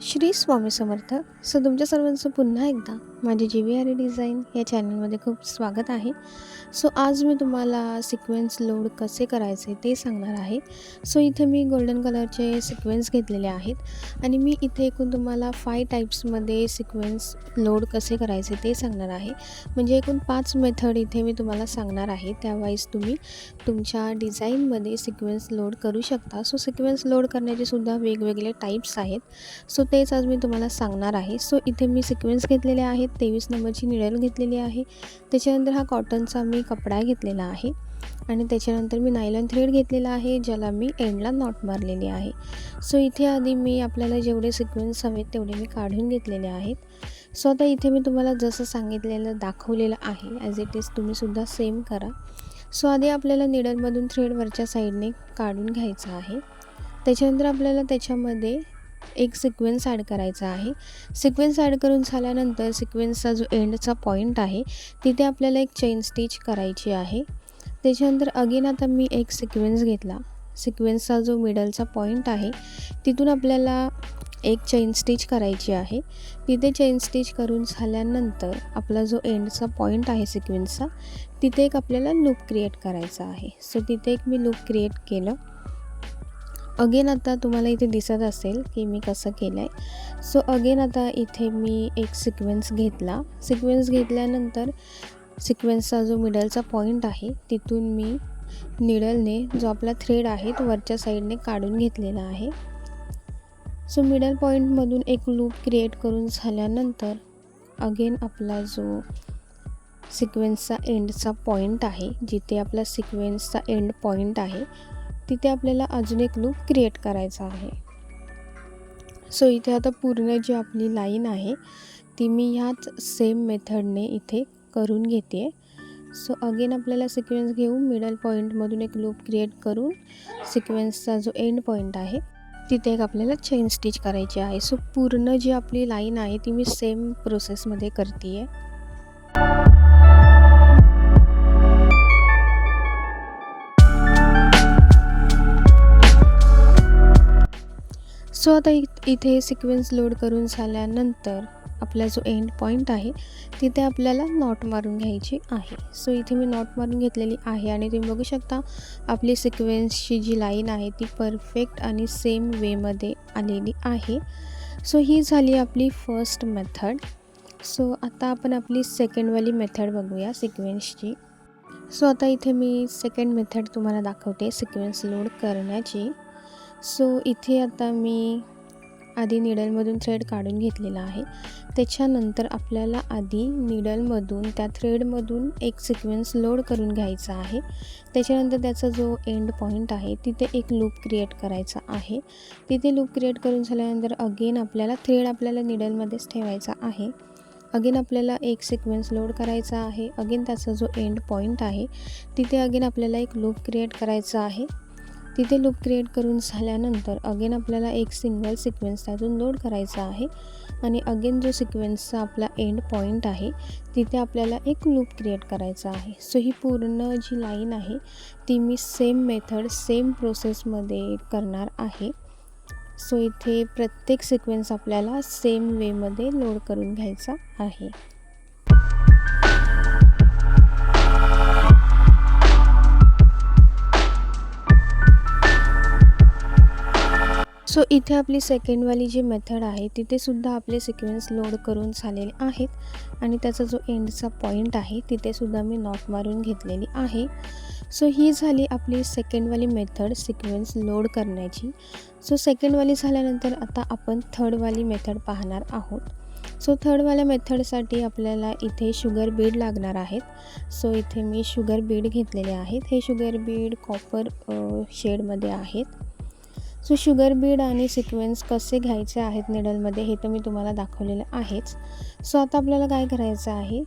श्री स्वामी समर्थ. तुमच्या सर्वांचं पुन्हा एकदा माझे GVR डिझाईन या चॅनलमध्ये खूप स्वागत आहे. आज मी तुम्हाला सिक्वेन्स लोड कसे करायचे ते सांगणार आहे. इथे मी गोल्डन कलरचे सिक्वेन्स घेतलेले आहेत आणि मी इथे एकूण तुम्हाला 5 टाईप्समध्ये सिक्वेन्स लोड कसे करायचे ते सांगणार आहे. म्हणजे एकूण 5 मेथड इथे मी तुम्हाला सांगणार आहे. त्यावाईज तुम्ही तुमच्या डिझाईनमध्ये सिक्वेन्स लोड करू शकता. सिक्वेन्स लोड करण्याचे सुद्धा वेगवेगळे टाईप्स आहेत. तेच आज मी तुम्हाला सांगणार आहे. इथे मी सिक्वेन्स घेतलेले आहेत. 23 नंबरची निडल घेतलेली आहे. त्याच्यानंतर हा कॉटनचा मी कपडा घेतलेला आहे आणि त्याच्यानंतर मी नायलॉन थ्रेड घेतलेला आहे, ज्याला मी एंडला नॉट मारलेली आहे. इथे आधी मी आपल्याला जेवढे सिक्वेन्स हवेत तेवढे मी काढून घेतलेले आहेत. आता इथे मी तुम्हाला जसं सांगितलेलं दाखवलेलं आहे ॲज इट इज तुम्हीसुद्धा सेम करा. आधी आपल्याला निडलमधून थ्रेड वरच्या साईडने काढून घ्यायचं आहे. त्याच्यानंतर आपल्याला त्याच्यामध्ये एक सिक्वेन्स ॲड करायचा आहे. सिक्वेन्स ॲड करून झाल्यानंतर सिक्वेन्सचा जो एंडचा पॉईंट आहे तिथे आपल्याला एक चेन स्टिच करायची आहे. त्याच्यानंतर अगेन आता मी एक सिक्वेन्स घेतला. सिक्वेन्सचा जो मिडलचा पॉईंट आहे तिथून आपल्याला एक चेन स्टिच करायची आहे. तिथे चेन स्टिच करून झाल्यानंतर आपला जो एंडचा पॉईंट आहे सिक्वेन्सचा तिथे एक आपल्याला लूप क्रिएट करायचा आहे. तिथे एक मी लूप क्रिएट केलं. अगेन आता तुम्हाला इथे दिसत असेल की मी कसं केलं आहे. अगेन आता इथे मी एक सिक्वेन्स घेतला. सिक्वेन्स घेतल्यानंतर सिक्वेन्सचा जो मिडलचा पॉईंट आहे तिथून मी निडलने जो आपला थ्रेड आहे तो वरच्या साईडने काढून घेतलेला आहे. मिडल पॉईंटमधून एक लूप क्रिएट करून झाल्यानंतर अगेन आपला जो सिक्वेन्सचा एंडचा पॉईंट आहे, जिथे आपला सिक्वेन्सचा एंड पॉईंट आहे तिथे आपल्याला अजून एक लूप क्रिएट करायचा आहे. इथे आता पूर्ण जी आपली लाईन आहे ती मी ह्याच सेम मेथडने इथे करून घेते. अगेन आपल्याला सिक्वेन्स घेऊन मिडल पॉईंटमधून एक लूप क्रिएट करून सिक्वेन्सचा जो एंड पॉईंट आहे तिथे एक आपल्याला चेन स्टिच करायची आहे. पूर्ण जी आपली लाईन आहे ती मी सेम प्रोसेसमध्ये करते आहे. आता इथे सिक्वेन्स लोड करून झाल्यानंतर आपला जो एंड पॉईंट आहे तिथे आपल्याला नॉट मारून घ्यायची आहे. इथे मी नॉट मारून घेतलेली आहे आणि तुम्ही बघू शकता आपली सिक्वेन्सची जी लाईन आहे ती परफेक्ट आणि सेम वेमध्ये आलेली आहे. ही झाली आपली फर्स्ट मेथड. आता आपण आपली सेकंडवाली मेथड बघूया सिक्वेन्सची. आता इथे मी सेकंड मेथड तुम्हाला दाखवते सिक्वेन्स लोड करण्याची. इथे आता मी आधी निडलमधून थ्रेड काढून घेतलेला आहे. त्याच्यानंतर आपल्याला आधी निडलमधून त्या थ्रेडमधून एक सिक्वेन्स लोड करून घ्यायचा आहे. त्याच्यानंतर त्याचा जो एंड पॉईंट आहे तिथे एक लूप क्रिएट करायचा आहे. तिथे लूप क्रिएट करून झाल्यानंतर अगेन आपल्याला थ्रेड आपल्याला निडलमध्येच ठेवायचा आहे. अगेन आपल्याला एक सिक्वेन्स लोड करायचा आहे. अगेन त्याचा जो एंड पॉईंट आहे तिथे अगेन आपल्याला एक लूप क्रिएट करायचा आहे. तिथे लूप क्रिएट करून झाल्यानंतर अगेन आपल्याला एक सिंगल सिक्वेन्स त्यातून लोड करायचा आहे आणि अगेन जो सिक्वेन्सचा आपला एंड पॉईंट आहे तिथे आपल्याला एक लूप क्रिएट करायचा आहे. ही पूर्ण जी लाईन आहे ती मी सेम मेथड सेम प्रोसेसमध्ये करणार आहे. इथे प्रत्येक सिक्वेन्स आपल्याला सेम वेमध्ये लोड करून घ्यायचा आहे. इथे आपली सेकंडवाली जी मेथड आहे तिथे सुद्धा आपले सिक्वेन्स लोड करून झालेले आहेत आणि त्याचा जो एंडचा पॉईंट आहे तिथे सुद्धा मी नॉट मारून घेतलेली आहे. ही झाली आपली सेकंडवाली मेथड सिक्वेन्स लोड करण्याची. सेकंडवाली झाल्यानंतर आता आपण थर्डवाली मेथड पाहणार आहोत. थर्डवाल्या मेथडसाठी आपल्याला इथे शुगर बीड लागणार आहेत. इथे मी शुगर बीड घेतलेले आहेत. हे शुगर बीड कॉपर शेडमध्ये आहेत. शुगर बीड आणि सिक्वेन्स कसे घ्यायचे आहेत निडलमध्ये हे तर मी तुम्हाला दाखवलेलं आहेच. आता आपल्याला काय करायचं आहे,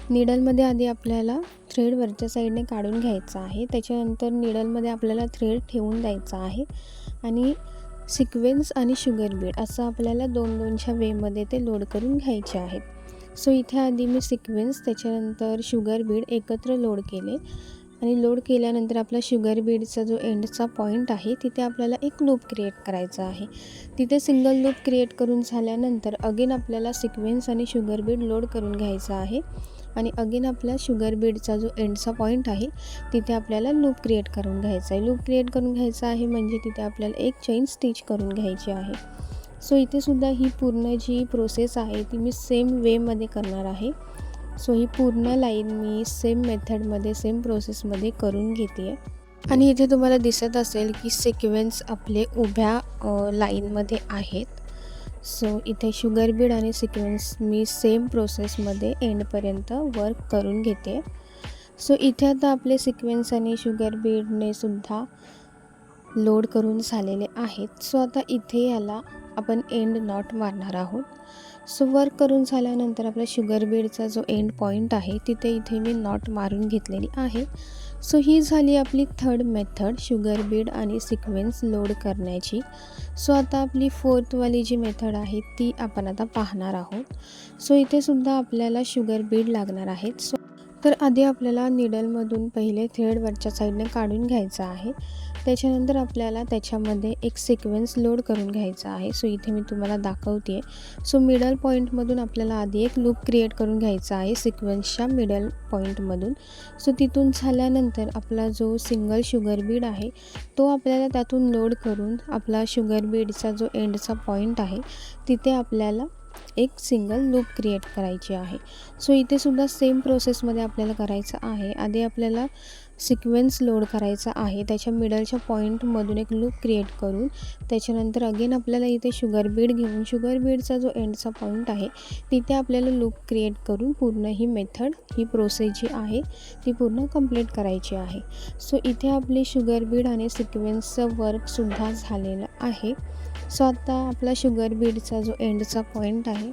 निडलमध्ये आधी आपल्याला थ्रेड वरच्या साईडने काढून घ्यायचा आहे. त्याच्यानंतर निडलमध्ये आपल्याला थ्रेड ठेवून द्यायचा आहे आणि सिक्वेन्स आणि शुगर बीड असं आपल्याला 2-2च्या वेमध्ये ते लोड करून घ्यायचे आहेत. इथे आधी मी सिक्वेन्स त्याच्यानंतर शुगर बीड एकत्र लोड केले आणि लोड केल्यानंतर आपला शुगर बीडचा जो एंडचा पॉईंट आहे तिथे आपल्याला एक लूप क्रिएट करायचा आहे. तिथे सिंगल लूप क्रिएट करून झाल्यानंतर अगेन आपल्याला सिक्वेन्स आणि शुगर बीड लोड करून घ्यायचा आहे आणि अगेन आपल्या शुगर बीडचा जो एंडचा पॉईंट आहे तिथे आपल्याला लूप क्रिएट करून घ्यायचा आहे. लूप क्रिएट करून घ्यायचा आहे म्हणजे तिथे आपल्याला एक चेन स्टिच करून घ्यायची आहे. सो इथे सुद्धा ही पूर्ण जी प्रोसेस आहे ती मी सेम वेमध्ये करणार आहे. सो ही पूर्ण लाईन मी सेम मेथडमध्ये सेम प्रोसेसमध्ये करून घेते आहे. आणि इथे तुम्हाला दिसत असेल की सिक्वेन्स आपले उभ्या लाईनमध्ये आहेत. सो इथे शुगर बीड आणि सिक्वेन्स मी सेम प्रोसेसमध्ये एंडपर्यंत वर्क करून घेते. सो इथे आता आपले सिक्वेन्स आणि शुगर बीडने सुद्धा लोड करून झालेले आहेत. सो आता इथे याला आपण एंड नॉट मारणार आहोत. सो वर्क करून झाल्यानंतर आपला शुगर बीडचा जो एंड पॉईंट आहे तिथे इथे मी नॉट मारून घेतलेली आहे. सो ही झाली आपली थर्ड मेथड शुगर बीड आणि सिक्वेन्स लोड करण्याची. सो आता आपली फोर्थवाली जी मेथड आहे ती आपण आता पाहणार आहोत. सो इथे सुद्धा आपल्याला शुगर बीड लागणार आहेत. सो तर आधी आपल्याला निडलमधून पहिले थ्रेड वरच्या साईडने काढून घ्यायचा आहे. त्याच्यानंतर आपल्याला त्याच्यामध्ये एक सिक्वेन्स लोड करून घ्यायचा आहे. सो इथे मी तुम्हाला दाखवते आहे. सो मिडल पॉईंटमधून आपल्याला आधी एक लूप क्रिएट करून घ्यायचा आहे सिक्वेन्सच्या मिडल पॉईंटमधून. सो तिथून झाल्यानंतर आपला जो सिंगल शुगर बीड आहे तो आपल्याला त्यातून लोड करून आपला शुगर बीडचा जो एंडचा पॉईंट आहे तिथे आपल्याला एक सिंगल लूप क्रिएट करायची आहे. सो इथे सुद्धा सेम प्रोसेसमध्ये आपल्याला करायचं आहे. आधी आपल्याला सिक्वेन्स लोड करायचा आहे. त्याच्या मिडलच्या पॉईंटमधून एक लूप क्रिएट करून त्याच्यानंतर अगेन आपल्याला इथे शुगर बीड घेऊन शुगर बीडचा जो एंडचा पॉईंट आहे तिथे आपल्याला लूप क्रिएट करून पूर्ण ही मेथड ही प्रोसेस जी आहे ती पूर्ण कंप्लीट करायची आहे. सो इथे आपली शुगर बीड आणि सिक्वेन्सचं वर्कसुद्धा झालेलं आहे. सो आता आपला शुगर बीडचा जो एंडचा पॉईंट आहे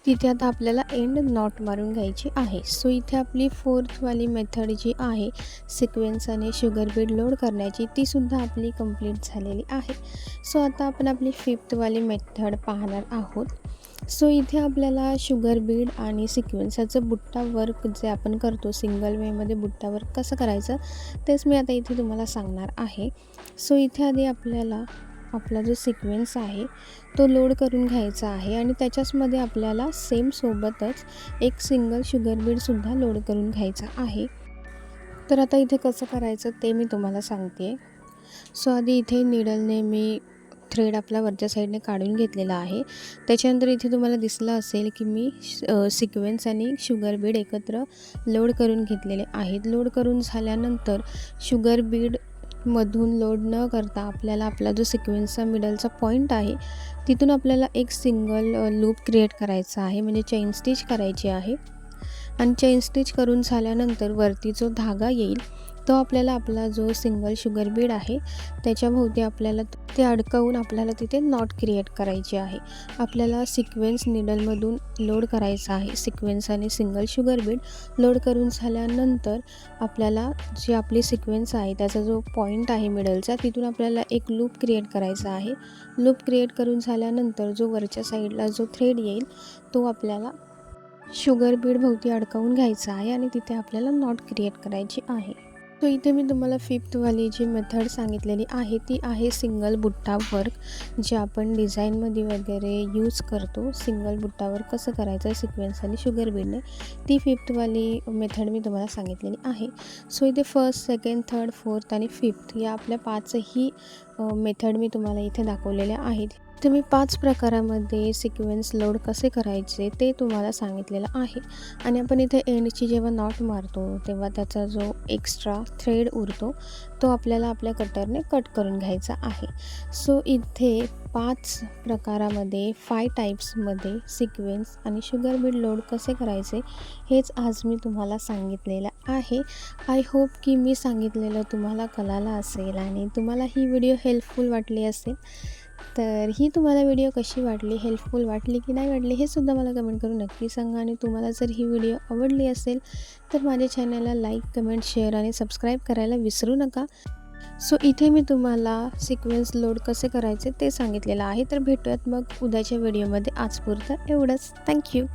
तिथे आता आपल्याला एंड नॉट मारून घ्यायची आहे. सो इथे आपली फोर्थवाली मेथड जी आहे सिक्वेन्स आणि शुगर बीड लोड करण्याची तीसुद्धा आपली कंप्लीट झालेली आहे. सो आता आपण आपली फिफ्थवाली मेथड पाहणार आहोत. सो इथे आपल्याला शुगर बीड आणि सिक्वेन्सचं बुट्टा वर्क जे आपण करतो सिंगल वेमध्ये बुट्टा वर्क कसं करायचं तेच मी आता इथे तुम्हाला सांगणार आहे. सो इथे आधी आपल्याला आपला जो सिक्वेन्स आहे तो लोड करून घ्यायचा आहे आणि त्याच्याचमध्ये आपल्याला सेम सोबतच एक सिंगल शुगर बीडसुद्धा लोड करून घ्यायचा आहे. तर आता इथे कसं करायचं ते मी तुम्हाला सांगते. सो आधी इथे निडलने मी थ्रेड आपला वरच्या साईडने काढून घेतलेला आहे. त्याच्यानंतर इथे तुम्हाला दिसलं असेल की मी सिक्वेन्स आणि शुगर बीड एकत्र लोड करून घेतलेले आहेत. लोड करून झाल्यानंतर शुगर बीड मधून लोड न करता आपल्याला आपला जो सिक्वेन्सचा मिडलचा पॉईंट आहे तिथून आपल्याला एक सिंगल लूप क्रिएट करायचा आहे म्हणजे चेन स्टिच करायची आहे. आणि चेन स्टिच करून झाल्यानंतर वरती जो धागा येईल तो आपल्याला आपला जो सिंगल शुगर बीड आहे त्याच्याभोवती आपल्याला ते अडकवून आपल्याला तिथे नॉट क्रिएट करायची आहे. आपल्याला सिक्वेन्स निडलमधून लोड करायचा आहे. सिक्वेन्स आणि सिंगल शुगर बीड लोड करून झाल्यानंतर आपल्याला जी आपली सिक्वेन्स आहे त्याचा जो पॉईंट आहे मिडलचा तिथून आपल्याला एक लूप क्रिएट करायचा आहे. लूप क्रिएट करून झाल्यानंतर जो वरच्या साईडला जो थ्रेड येईल तो आपल्याला शुगर बीड भोवती अडकवून घ्यायचा आहे आणि तिथे आपल्याला नॉट क्रिएट करायची आहे. सो इथे मी तुम्हाला फिफ्थवाली जी मेथड सांगितलेली आहे ती आहे सिंगल बुट्टा वर्क जे आपण डिझाईनमध्ये वगैरे यूज करतो. सिंगल बुट्टा वर्क कसं करायचं सिक्वेन्स आणि शुगर बीडने ती फिफ्थवाली मेथड मी तुम्हाला सांगितलेली आहे. सो इथे फर्स्ट, सेकंड, थर्ड, फोर्थ आणि फिफ्थ या आपल्या पाचही मेथड मी तुम्हाला इथे दाखवलेल्या आहेत. इथे मी 5 प्रकारामध्ये सिक्वेन्स लोड कसे करायचे ते तुम्हाला सांगितलेलं आहे. आणि आपण इथे एंडची जेव्हा नॉट मारतो तेव्हा त्याचा जो एक्स्ट्रा थ्रेड उरतो तो आपल्याला आपल्या कटरने कट करून घ्यायचा आहे. सो इथे 5 प्रकारामध्ये 5 टाईप्समध्ये सिक्वेन्स आणि शुगर बीड लोड कसे करायचे हेच आज मी तुम्हाला सांगितलेलं आहे. आय होप की मी सांगितलेलं तुम्हाला कळालं असेल आणि तुम्हाला ही व्हिडिओ हेल्पफुल वाटली असेल. तर ही तुम्हाला व्हिडिओ कशी वाटली, हेल्पफुल वाटली की नाही वाटली हे सुद्धा मला कमेंट करून नक्की सांगा. आणि तुम्हाला जर ही व्हिडिओ आवडली असेल तर माझ्या चॅनलला लाईक, कमेंट, शेअर आणि सबस्क्राईब करायला विसरू नका. सो इथे मी तुम्हाला सिक्वेन्स लोड कसे करायचे ते सांगितलेलं आहे. तर भेटूयात मग उद्याच्या व्हिडिओमध्ये. आजपुरतं एवढंच. थँक्यू.